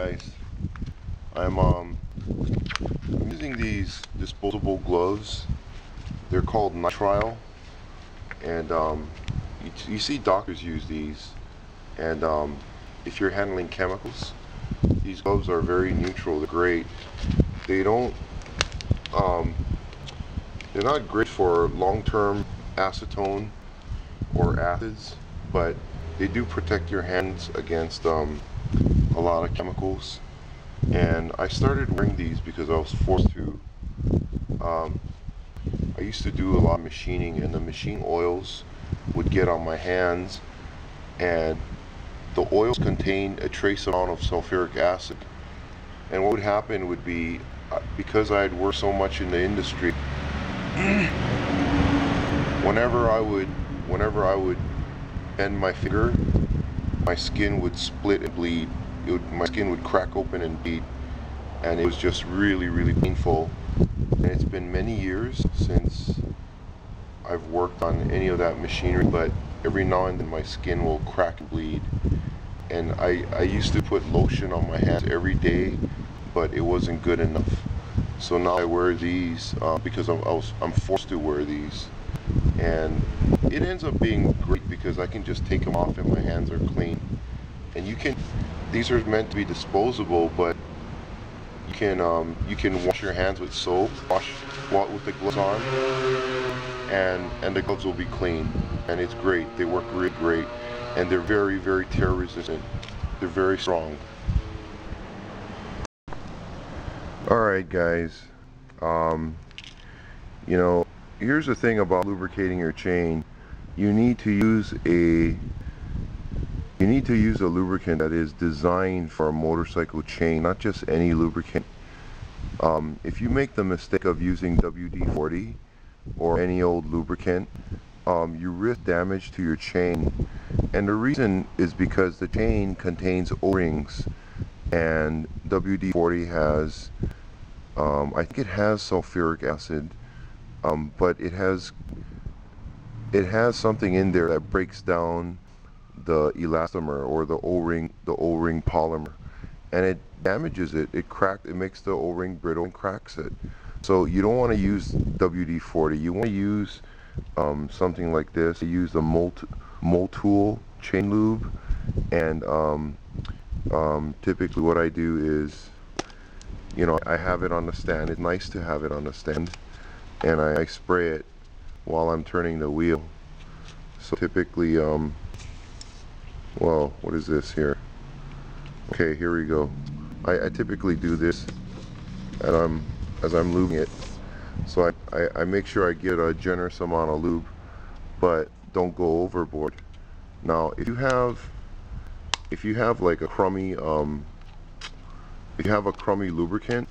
guys, I'm using these disposable gloves. They're called Nitrile, and you see doctors use these, and if you're handling chemicals, these gloves are very neutral. They're great. They don't they're not great for long-term acetone or acids, but they do protect your hands against a lot of chemicals. And I started wearing these because I was forced to. I used to do a lot of machining, and the machine oils would get on my hands, and the oils contained a trace amount of sulfuric acid. And what would happen would be, because I had worked so much in the industry, whenever I would bend my finger, my skin would split and bleed. My skin would crack open and bleed, and it was just really painful. And it's been many years since I've worked on any of that machinery, but every now and then my skin will crack and bleed. And I used to put lotion on my hands every day, but it wasn't good enough. So now I wear these because I'm forced to wear these, and it ends up being great because I can just take them off and my hands are clean. And these are meant to be disposable, but you can wash your hands with soap, wash with the gloves on, and the gloves will be clean. And it's great. They work really great, and they're very tear resistant. They're very strong. Alright guys, you know, here's the thing about lubricating your chain. You need to use a lubricant that is designed for a motorcycle chain, not just any lubricant. If you make the mistake of using WD-40 or any old lubricant, you risk damage to your chain. And the reason is because the chain contains O-rings, and WD-40 has, I think it has sulfuric acid, but it has something in there that breaks down the elastomer, or the O-ring polymer, and it damages it. It makes the O-ring brittle and cracks it. So you don't want to use WD-40. You want to use something like this. You use the Motul chain lube, and typically what I do is, you know, I have it on the stand. It's nice to have it on the stand, and I spray it while I'm turning the wheel. So typically, well, what is this here? Okay, here we go. I typically do this, and as I'm lubing it. So I make sure I get a generous amount of lube, but don't go overboard. Now, if you have like a crummy lubricant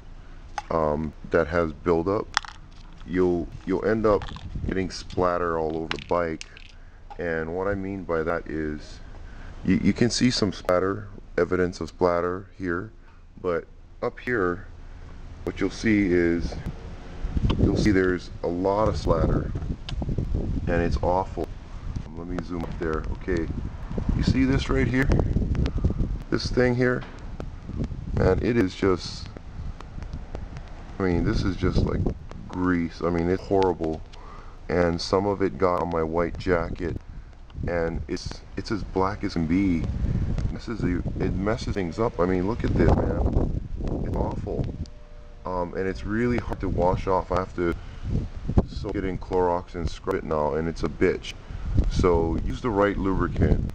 that has buildup, you'll end up getting splatter all over the bike. And what I mean by that is, you can see some splatter, evidence of splatter here, but up here what you'll see there's a lot of splatter, and it's awful. Let me zoom up there. Okay, you see this right here, this thing here, and it is just, I mean, this is just like grease. I mean, it's horrible. And some of it got on my white jacket, and it's as black as can be. It messes things up. I mean, look at this, man. It's awful. And it's really hard to wash off. I have to soak it in Clorox and scrub it now, and it's a bitch. So use the right lubricant.